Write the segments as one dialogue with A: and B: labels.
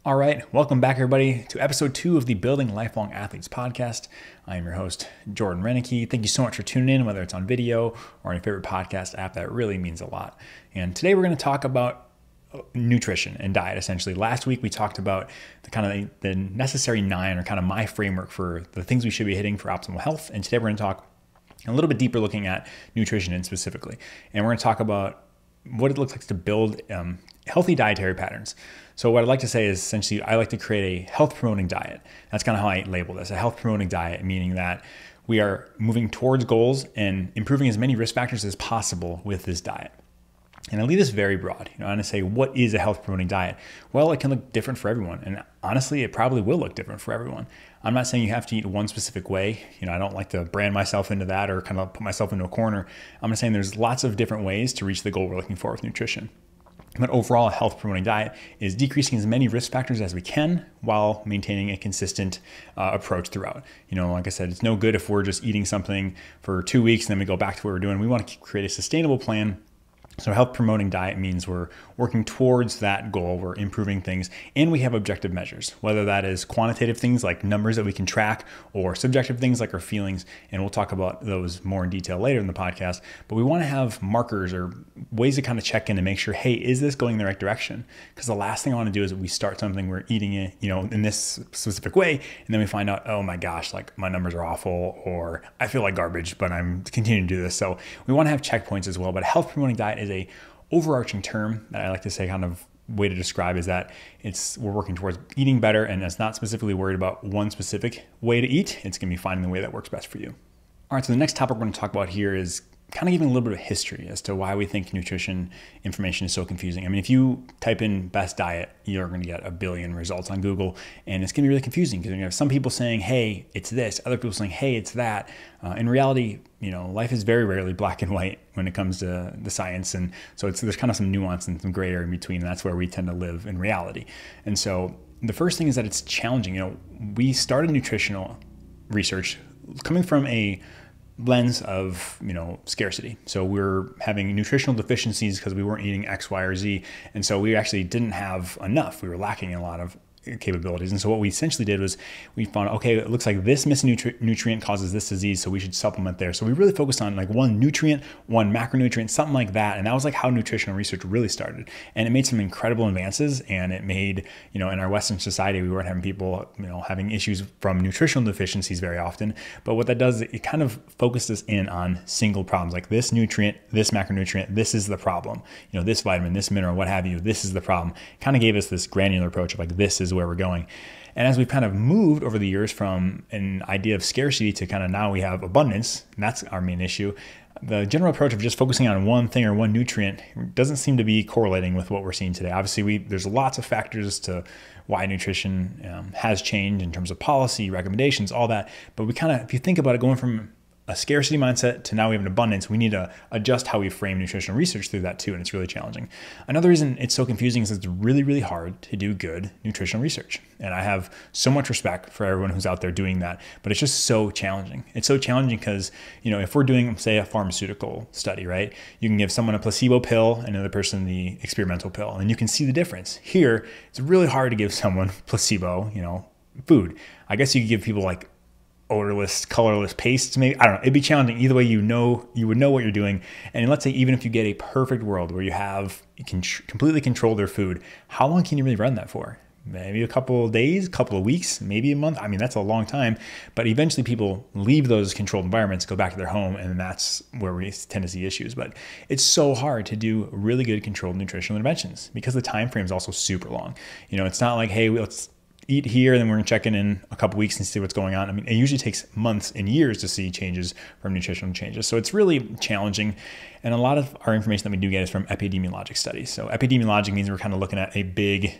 A: All right, welcome back everybody to episode 2 of the Building Lifelong Athletes podcast. I am your host, Jordan Renicky. Thank you so much for tuning in, whether it's on video or on your favorite podcast app. That really means a lot. And today we're going to talk about nutrition and diet, essentially. Last week we talked about the necessary 9, or kind of my framework for the things we should be hitting for optimal health. And today we're going to talk a little bit deeper, looking at nutrition and specifically. And we're going to talk about what it looks like to build healthy dietary patterns. So what I'd like to say is essentially I like to create a health promoting diet. That's kind of how I label this, a health promoting diet, meaning that we are moving towards goals and improving as many risk factors as possible with this diet. And I leave this very broad. I'm going to say, what is a health promoting diet? Well, it can look different for everyone. And honestly, it probably will look different for everyone. I'm not saying you have to eat one specific way. I don't like to brand myself into that or kind of put myself into a corner. I'm just saying there's lots of different ways to reach the goal we're looking for with nutrition. But overall, a health promoting diet is decreasing as many risk factors as we can while maintaining a consistent approach throughout. Like I said, it's no good if we're just eating something for 2 weeks and then we go back to what we're doing. We want to create a sustainable plan. So health promoting diet means we're working towards that goal, we're improving things, and we have objective measures, whether that is quantitative things like numbers that we can track or subjective things like our feelings. And we'll talk about those more in detail later in the podcast. But we want to have markers or ways to kind of check in and make sure, hey, is this going in the right direction? Because the last thing I want to do is we start something, we're eating it, in this specific way, and then we find out, oh my gosh, like my numbers are awful, or I feel like garbage, but I'm continuing to do this. So we want to have checkpoints as well. But a health promoting diet is a overarching term that I like to say, kind of way to describe, is that we're working towards eating better, and it's not specifically worried about one specific way to eat. It's going to be finding the way that works best for you. All right, so the next topic we're going to talk about here is kind of giving a little bit of history as to why we think nutrition information is so confusing. I mean, if you type in best diet, you're going to get a billion results on Google, and it's going to be really confusing because you have some people saying, hey, it's this, other people saying, hey, it's that. In reality, life is very rarely black and white when it comes to the science. And so there's kind of some nuance and some gray area in between. And that's where we tend to live in reality. And so the first thing is that it's challenging. We started nutritional research coming from a lens of scarcity. So we're having nutritional deficiencies because we weren't eating X, Y, or Z, and so we actually didn't have enough. We were lacking in a lot of capabilities. And so what we essentially did was we found, okay, it looks like this missing nutrient causes this disease, so we should supplement there. So we really focused on like one nutrient, one macronutrient, something like that. And that was like how nutritional research really started. And it made some incredible advances, and it made, in our Western society, we weren't having people, having issues from nutritional deficiencies very often. But what that does, it kind of focused us in on single problems, like this nutrient, this macronutrient, this is the problem, this vitamin, this mineral, what have you, this is the problem. It kind of gave us this granular approach of like, this is where we're going. And as we've kind of moved over the years from an idea of scarcity to kind of now we have abundance, and that's our main issue, the general approach of just focusing on one thing or one nutrient doesn't seem to be correlating with what we're seeing today. Obviously, there's lots of factors to why nutrition has changed in terms of policy, recommendations, all that. But we kind of, if you think about it, going from a scarcity mindset to now we have an abundance, we need to adjust how we frame nutritional research through that too, and it's really challenging. Another reason it's so confusing is it's really, really hard to do good nutritional research. And I have so much respect for everyone who's out there doing that, but it's just so challenging. It's so challenging because, if we're doing, say, a pharmaceutical study, right? You can give someone a placebo pill and another person the experimental pill, and you can see the difference. Here, it's really hard to give someone placebo, food. I guess you could give people like odorless, colorless pastes, maybe. I don't know. It'd be challenging. Either way, you would know what you're doing. And let's say even if you get a perfect world where you can completely control their food, how long can you really run that for? Maybe a couple of days, couple of weeks, maybe a month. I mean, that's a long time. But eventually people leave those controlled environments, go back to their home, and that's where we tend to see issues. But it's so hard to do really good controlled nutritional interventions because the time frame is also super long. It's not like, hey, let's eat here, and then we're going to check in a couple weeks and see what's going on. I mean, it usually takes months and years to see changes from nutritional changes. So it's really challenging. And a lot of our information that we do get is from epidemiologic studies. So epidemiologic means we're kind of looking at a big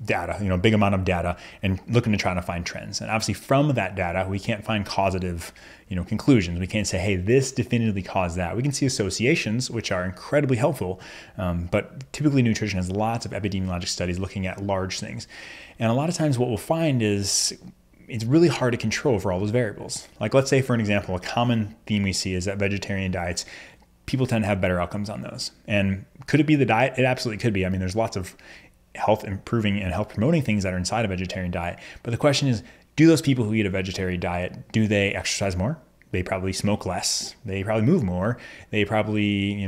A: data, big amount of data, and looking to try to find trends. And obviously from that data, we can't find causative, conclusions. We can't say, hey, this definitively caused that. We can see associations, which are incredibly helpful. But typically nutrition has lots of epidemiologic studies looking at large things. And a lot of times what we'll find is it's really hard to control for all those variables. Like, let's say, for an example, a common theme we see is that vegetarian diets, people tend to have better outcomes on those. And could it be the diet? It absolutely could be. I mean, there's lots of health improving and health promoting things that are inside a vegetarian diet. But the question is, do those people who eat a vegetarian diet, do they exercise more? They probably smoke less. They probably move more. They probably,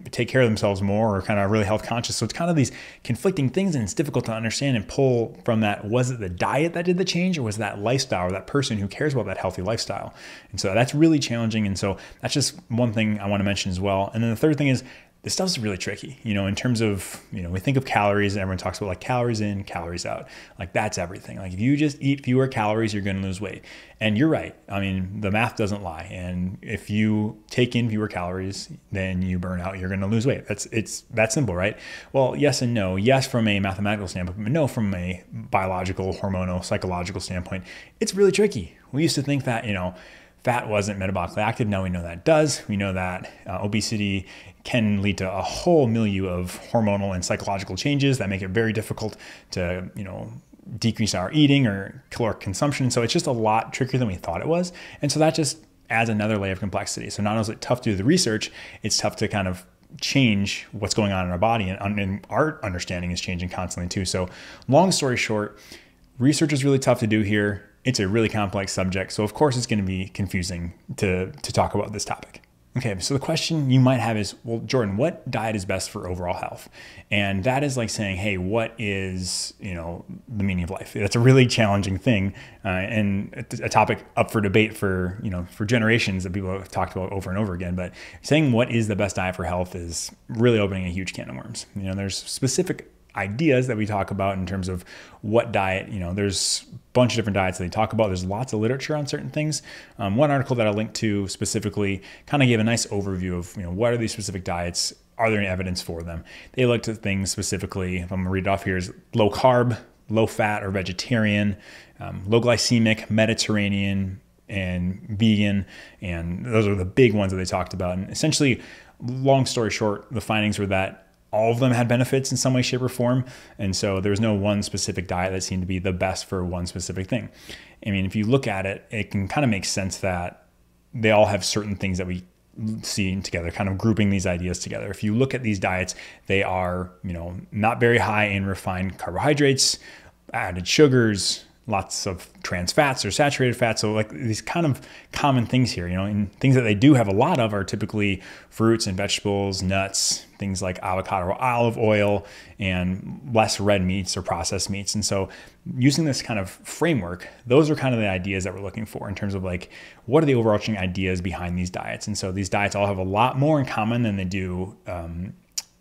A: take care of themselves more, or kind of really health conscious. So it's kind of these conflicting things, and it's difficult to understand and pull from that. Was it the diet that did the change, or was that lifestyle, or that person who cares about that healthy lifestyle? And so that's really challenging. And so that's just one thing I want to mention as well. And then the third thing is, this stuff's really tricky, in terms of, we think of calories, and everyone talks about like calories in, calories out. Like that's everything. Like if you just eat fewer calories, you're going to lose weight. And you're right. I mean, the math doesn't lie. And if you take in fewer calories, then you burn out, you're going to lose weight. It's that simple, right? Well, yes and no. Yes, from a mathematical standpoint, but no, from a biological, hormonal, psychological standpoint, it's really tricky. We used to think that, fat wasn't metabolically active. Now we know that does. We know that obesity can lead to a whole milieu of hormonal and psychological changes that make it very difficult to, decrease our eating or caloric consumption. So it's just a lot trickier than we thought it was. And so that just adds another layer of complexity. So not only is it tough to do the research, it's tough to kind of change what's going on in our body, and our understanding is changing constantly too. So long story short, research is really tough to do here. It's a really complex subject. So of course it's going to be confusing to talk about this topic. Okay, so the question you might have is, well, Jordan, what diet is best for overall health? And that is like saying, hey, what is, the meaning of life? That's a really challenging thing, and a topic up for debate for, for generations that people have talked about over and over again. But saying what is the best diet for health is really opening a huge can of worms. There's specific ideas that we talk about in terms of what diet, there's a bunch of different diets that they talk about. There's lots of literature on certain things. One article that I linked to specifically kind of gave a nice overview of, what are these specific diets? Are there any evidence for them? They looked at things specifically, if I'm gonna read it off here, is low carb, low fat or vegetarian, low glycemic, Mediterranean, and vegan. And those are the big ones that they talked about. And essentially, long story short, the findings were that all of them had benefits in some way, shape, or form. And so there was no one specific diet that seemed to be the best for one specific thing. I mean, if you look at it, it can kind of make sense that they all have certain things that we see together, kind of grouping these ideas together. If you look at these diets, they are, not very high in refined carbohydrates, added sugars, lots of trans fats or saturated fats. So like these kind of common things here, and things that they do have a lot of are typically fruits and vegetables, nuts, things like avocado or olive oil, and less red meats or processed meats. And so using this kind of framework, those are kind of the ideas that we're looking for in terms of like, what are the overarching ideas behind these diets? And so these diets all have a lot more in common than they do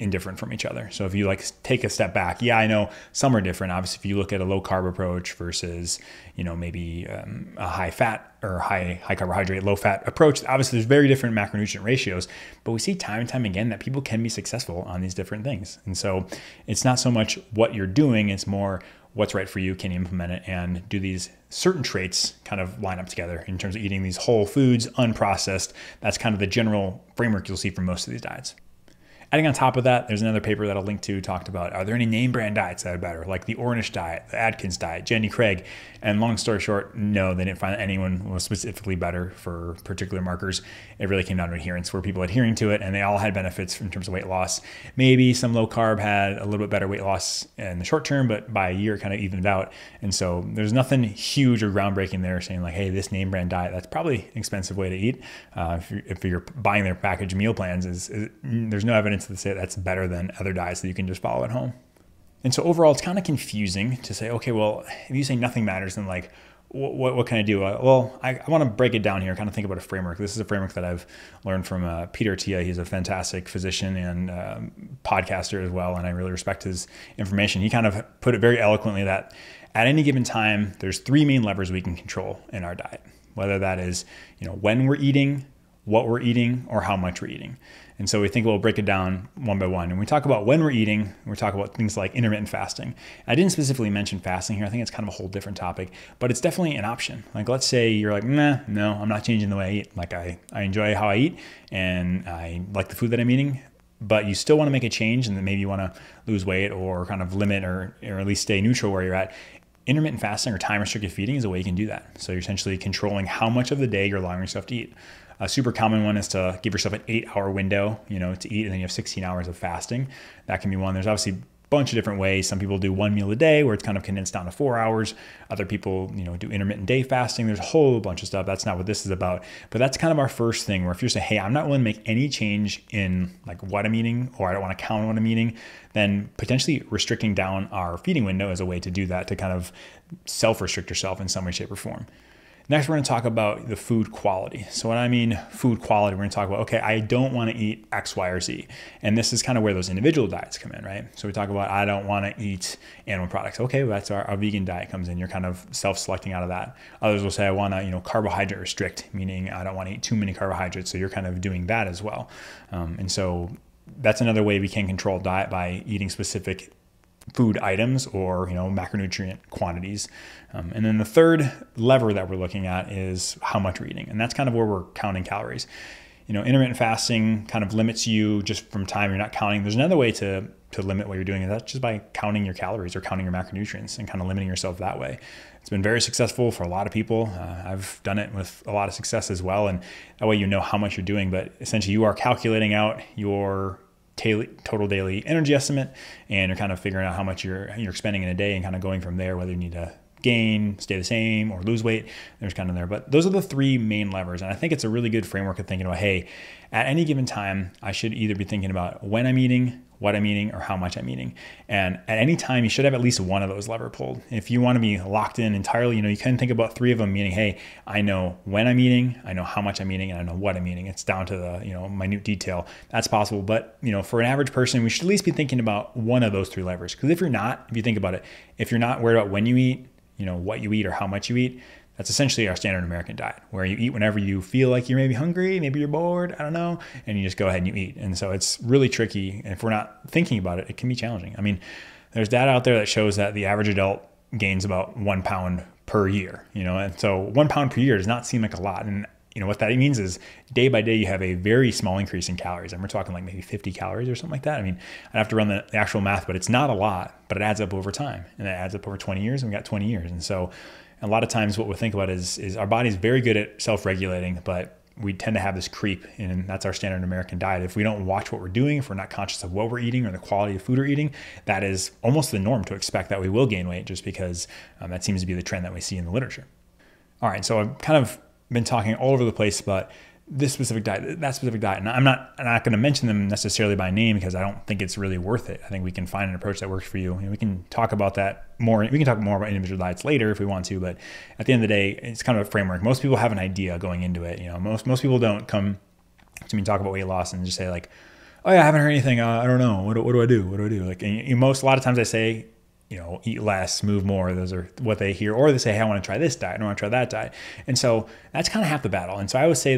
A: indifferent from each other. So if you like take a step back, yeah, I know some are different. Obviously, if you look at a low carb approach versus, maybe a high fat or high carbohydrate, low fat approach, obviously there's very different macronutrient ratios, but we see time and time again that people can be successful on these different things. And so it's not so much what you're doing, it's more what's right for you. Can you implement it, and do these certain traits kind of line up together in terms of eating these whole foods, unprocessed? That's kind of the general framework you'll see for most of these diets. Adding on top of that, there's another paper that I'll link to talked about, are there any name brand diets that are better, like the Ornish diet, the Atkins diet, Jenny Craig? And long story short, no, they didn't find that anyone was specifically better for particular markers. It really came down to adherence. Were people adhering to it? And they all had benefits in terms of weight loss. Maybe some low carb had a little bit better weight loss in the short term, but by a year it kind of evened out. And so there's nothing huge or groundbreaking there saying like, hey, this name brand diet, that's probably an expensive way to eat. If you're buying their packaged meal plans, there's no evidence to say that's better than other diets that you can just follow at home. And so overall, it's kind of confusing to say, okay, well, if you say nothing matters, then like, what can I do? Well, I want to break it down here, kind of think about a framework. This is a framework that I've learned from Peter Tia. He's a fantastic physician and podcaster as well, and I really respect his information. He kind of put it very eloquently that at any given time, there's three main levers we can control in our diet, whether that is, when we're eating, what we're eating, or how much we're eating. And so we think we'll break it down one by one. And we talk about when we're eating, we talk about things like intermittent fasting. I didn't specifically mention fasting here. I think it's kind of a whole different topic, but it's definitely an option. Like, let's say you're like, no, I'm not changing the way I eat. Like I enjoy how I eat and I like the food that I'm eating, but you still want to make a change, and then maybe you want to lose weight or kind of limit or at least stay neutral where you're at. Intermittent fasting or time restricted feeding is a way you can do that. So you're essentially controlling how much of the day you're allowing yourself to eat. A super common one is to give yourself an 8-hour window, to eat, and then you have 16 hours of fasting. That can be one. There's obviously a bunch of different ways. Some people do one meal a day where it's kind of condensed down to 4 hours. Other people, do intermittent day fasting. There's a whole bunch of stuff. That's not what this is about. But that's kind of our first thing, where if you're saying, hey, I'm not willing to make any change in like what I'm eating, or I don't want to count on what I'm eating, then potentially restricting down our feeding window is a way to do that, to kind of self-restrict yourself in some way, shape, or form. Next, we're going to talk about the food quality. So when I mean food quality, we're going to talk about, okay, I don't want to eat X, Y, or Z. And this is kind of where those individual diets come in, right? So we talk about, I don't want to eat animal products. Okay, well, that's our vegan diet comes in. You're kind of self-selecting out of that. Others will say, I want to, carbohydrate restrict, meaning I don't want to eat too many carbohydrates. So you're kind of doing that as well. And so that's another way we can control diet, by eating specific food items or macronutrient quantities. And then the third lever that we're looking at is how much we're eating, and that's kind of where we're counting calories. Intermittent fasting kind of limits you just from time. You're not counting. There's another way to limit what you're doing, and that's just by counting your calories or counting your macronutrients and kind of limiting yourself that way. It's been very successful for a lot of people. I've done it with a lot of success as well, and that way how much you're doing. But essentially, you are calculating out your total daily energy estimate, and you're kind of figuring out how much you're expending in a day, and kind of going from there, whether you need to gain, stay the same, or lose weight. There's kind of there. But those are the three main levers. And I think it's a really good framework of thinking about, hey, at any given time, I should either be thinking about when I'm eating, what I'm eating, or how much I'm eating. And at any time, you should have at least one of those levers pulled. If you want to be locked in entirely, you can think about three of them, meaning, hey, I know when I'm eating, I know how much I'm eating, and I know what I'm eating. It's down to the, minute detail. That's possible. But, for an average person, we should at least be thinking about one of those three levers. Because if you think about it, if you're not worried about when you eat, what you eat or how much you eat, that's essentially our standard American diet, where you eat whenever you feel like you're maybe hungry, maybe you're bored, I don't know, and you just go ahead and you eat. And so it's really tricky. And if we're not thinking about it, it can be challenging. I mean, there's data out there that shows that the average adult gains about 1 pound per year, and so 1 pound per year does not seem like a lot. And what that means is day by day, you have a very small increase in calories. And we're talking like maybe 50 calories or something like that. I mean, I'd have to run the actual math, but it's not a lot, but it adds up over time, and it adds up over 20 years, and we got 20 years. And so a lot of times what we think about is our body's very good at self-regulating, but we tend to have this creep, and that's our standard American diet. If we don't watch what we're doing, if we're not conscious of what we're eating or the quality of food we're eating, that is almost the norm to expect that we will gain weight, just because that seems to be the trend that we see in the literature. All right, so I've kind of been talking all over the place about this specific diet, that specific diet, and I'm not going to mention them necessarily by name, because I don't think it's really worth it. I think we can find an approach that works for you, and we can talk about that more. We can talk more about individual diets later if we want to, but at the end of the day, it's kind of a framework. Most people have an idea going into it. Most people don't come to me and talk about weight loss and just say like, oh yeah, I haven't heard anything. I don't know. What do I do? What do I do? Like, and a lot of times I say, eat less, move more. Those are what they hear. Or they say, hey, I want to try this diet, I want to try that diet. And so that's kind of half the battle. And so I always say,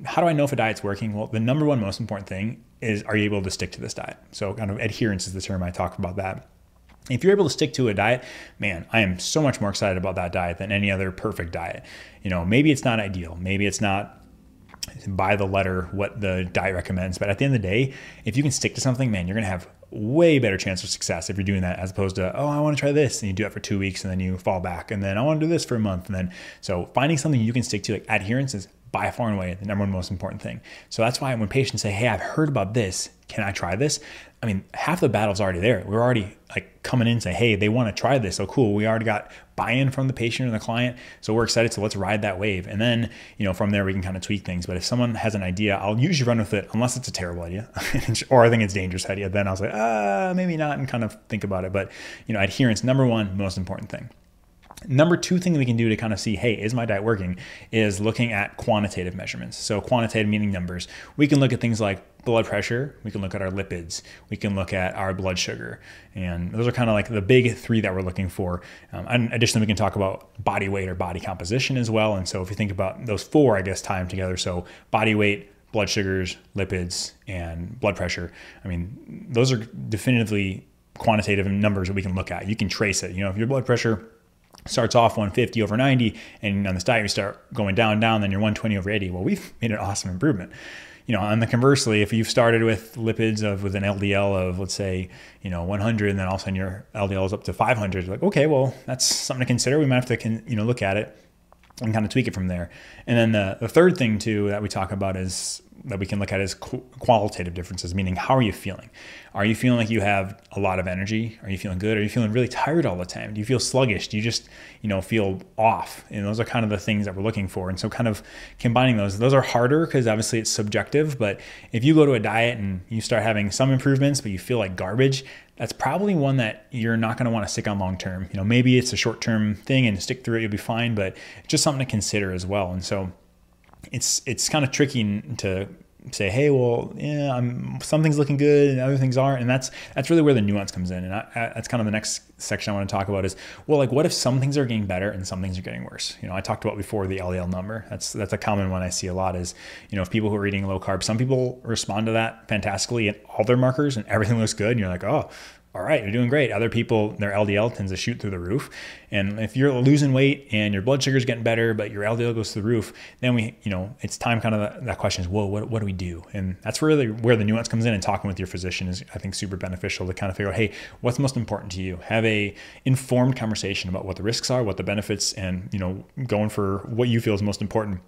A: how do I know if a diet's working? Well, the number one most important thing is, are you able to stick to this diet? So kind of adherence is the term. I talk about that. If you're able to stick to a diet, man, I am so much more excited about that diet than any other perfect diet. Maybe it's not ideal. Maybe it's not by the letter what the diet recommends. But at the end of the day, if you can stick to something, man, you're going to have way better chance of success if you're doing that, as opposed to, oh, I want to try this, and you do it for 2 weeks and then you fall back, and then I want to do this for a month. And then, so finding something you can stick to, like adherence, is by far and away the number one most important thing. So that's why when patients say, hey, I've heard about this, can I try this? I mean, half the battle's already there. We're already like coming in and say, hey, they want to try this. So cool. We already got buy-in from the patient and the client. So we're excited. So let's ride that wave. And then, from there we can kind of tweak things. But if someone has an idea, I'll usually run with it unless it's a terrible idea or I think it's a dangerous idea. Then I'll say, maybe not, and kind of think about it. But, adherence, number one, most important thing. Number two thing that we can do to kind of see, hey, is my diet working, is looking at quantitative measurements. So quantitative meaning numbers. We can look at things like blood pressure. We can look at our lipids. We can look at our blood sugar. And those are kind of like the big three that we're looking for. And additionally, we can talk about body weight or body composition as well. And so if you think about those four, I guess, tie them together. So body weight, blood sugars, lipids, and blood pressure. I mean, those are definitively quantitative numbers that we can look at. You can trace it. If your blood pressure starts off 150 over 90, and on this diet you start going down, then you're 120 over 80. Well, we've made an awesome improvement. On the conversely, if you've started with lipids with an LDL of, let's say, 100, and then all of a sudden your LDL is up to 500, like, okay, well, that's something to consider. We might have to, look at it. and kind of tweak it from there. And then the third thing too that we talk about is that we can look at is qualitative differences, meaning how are you feeling? Are you feeling like you have a lot of energy? Are you feeling good? Are you feeling really tired all the time? Do you feel sluggish? Do you just, feel off? And those are kind of the things that we're looking for. And so kind of combining those are harder because obviously it's subjective, but if you go to a diet and you start having some improvements, but you feel like garbage, that's probably one that you're not going to want to stick on long term. Maybe it's a short-term thing and stick through it, you'll be fine, but it's just something to consider as well. And so it's kind of tricky to say, hey, well, yeah, something's looking good and other things aren't. And that's really where the nuance comes in. And that's kind of the next section I want to talk about is, well, like what if some things are getting better and some things are getting worse? I talked about before the LDL number. That's a common one I see a lot is, if people who are eating low carb, some people respond to that fantastically and all their markers and everything looks good. And you're like, oh, all right, you're doing great. Other people, their LDL tends to shoot through the roof. And if you're losing weight and your blood sugar is getting better, but your LDL goes through the roof, then it's time kind of that question is, whoa, what do we do? And that's really where the nuance comes in, and talking with your physician is, I think, super beneficial to kind of figure out, hey, what's most important to you? Have a informed conversation about what the risks are, what the benefits, and, going for what you feel is most important.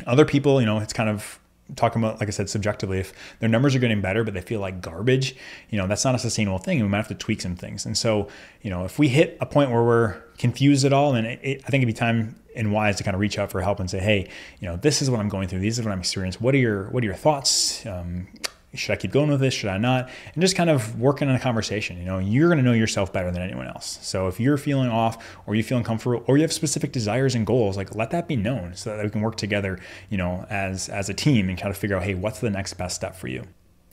A: Other people, it's kind of talking about, like I said, subjectively, if their numbers are getting better, but they feel like garbage, that's not a sustainable thing. And we might have to tweak some things. And so, if we hit a point where we're confused at all, then I think it'd be time and wise to kind of reach out for help and say, hey, this is what I'm going through. These are what I'm experiencing. What are your thoughts? Should I keep going with this? Should I not? And just kind of working on a conversation. You're going to know yourself better than anyone else. So if you're feeling off, or you feel uncomfortable, or you have specific desires and goals, like let that be known so that we can work together, as a team and kind of figure out, hey, what's the next best step for you?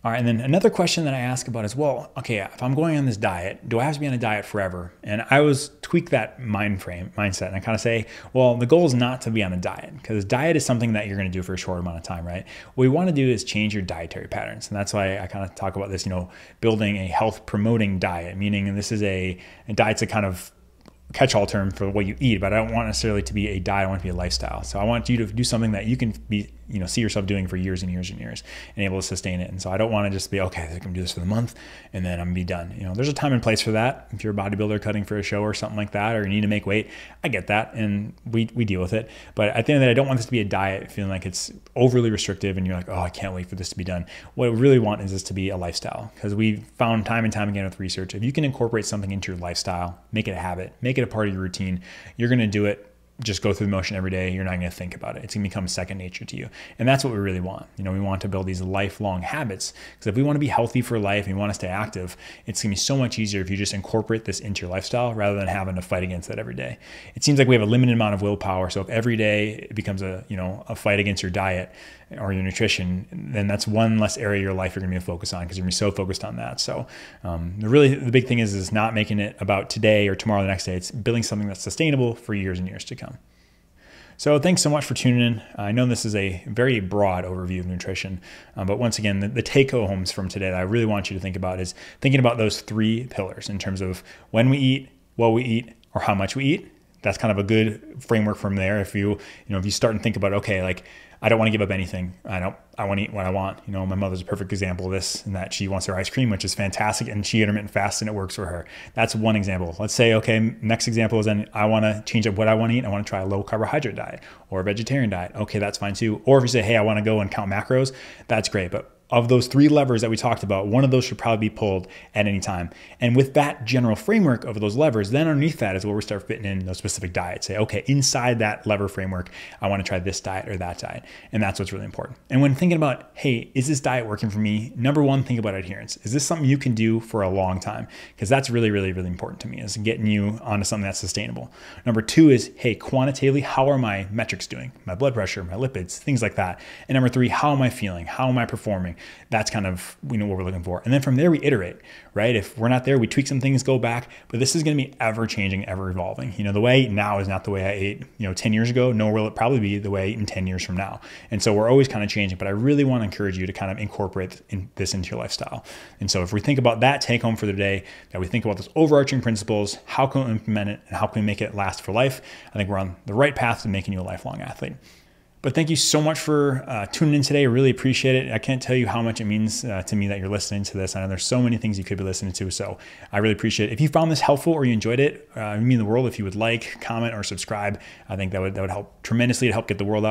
A: All right, and then another question that I ask about is, well, okay, if I'm going on this diet, do I have to be on a diet forever? And I always tweak that mindset, and I kind of say, well, the goal is not to be on a diet, because diet is something that you're going to do for a short amount of time, right? What we want to do is change your dietary patterns, and that's why I kind of talk about this, building a health promoting diet, meaning this is a diet's a kind of catch-all term for what you eat, but I don't want necessarily to be a diet. I want it to be a lifestyle. So I want you to do something that you can be, see yourself doing for years and years and years and able to sustain it. And so I don't want to just be, okay, I can do this for the month and then I'm gonna be done. There's a time and place for that. If you're a bodybuilder cutting for a show or something like that, or you need to make weight, I get that. And we deal with it. But at the end of the day, I don't want this to be a diet feeling like it's overly restrictive and you're like, oh, I can't wait for this to be done. What I really want is this to be a lifestyle, because we've found time and time again with research, if you can incorporate something into your lifestyle, make it a habit, make it a part of your routine, you're going to do it. Just go through the motion every day. You're not going to think about it. It's going to become second nature to you. And that's what we really want. We want to build these lifelong habits, because if we want to be healthy for life and we want to stay active, it's going to be so much easier if you just incorporate this into your lifestyle rather than having to fight against it every day. It seems like we have a limited amount of willpower. So if every day it becomes a fight against your diet or your nutrition, then that's one less area of your life you're going to be focused on, because you're going to be so focused on that. So the big thing is not making it about today or tomorrow or the next day. It's building something that's sustainable for years and years to come. So thanks so much for tuning in. I know this is a very broad overview of nutrition, but once again, the take-homes from today that I really want you to think about is thinking about those three pillars in terms of when we eat, what we eat, or how much we eat. That's kind of a good framework from there. If you start and think about, okay, like I don't want to give up anything. I want to eat what I want. My mother's a perfect example of this, in that she wants her ice cream, which is fantastic, and she intermittent fasts and it works for her. That's one example. Let's say, okay, next example is then I want to change up what I want to eat. I want to try a low carbohydrate diet or a vegetarian diet. Okay, that's fine too. Or if you say, hey, I want to go and count macros, that's great. But of those three levers that we talked about, one of those should probably be pulled at any time. And with that general framework of those levers, then underneath that is where we start fitting in those specific diets. Say, okay, inside that lever framework, I want to try this diet or that diet. And that's what's really important. And when thinking about, hey, is this diet working for me? Number one, think about adherence. Is this something you can do for a long time? Because that's really, really, really important to me, is getting you onto something that's sustainable. Number two is, hey, quantitatively, how are my metrics doing? My blood pressure, my lipids, things like that. And number three, how am I feeling? How am I performing? That's kind of, what we're looking for. And then from there, we iterate, right? If we're not there, we tweak some things, go back, but this is going to be ever changing, ever evolving. The way I eat now is not the way I ate, 10 years ago, nor will it probably be the way I eat in 10 years from now. And so we're always kind of changing, but I really want to encourage you to kind of incorporate this into your lifestyle. And so if we think about that take home for the day, that we think about those overarching principles, how can we implement it and how can we make it last for life? I think we're on the right path to making you a lifelong athlete. But thank you so much for tuning in today. I really appreciate it. I can't tell you how much it means to me that you're listening to this. I know there's so many things you could be listening to, so I really appreciate it. If you found this helpful or you enjoyed it, it would mean the world if you would like, comment, or subscribe. I think that would help tremendously to help get the word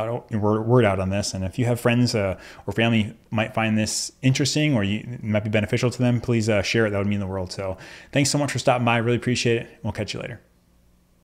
A: out on this. And if you have friends or family might find this interesting or it might be beneficial to them, please share it. That would mean the world. So thanks so much for stopping by. I really appreciate it. We'll catch you later.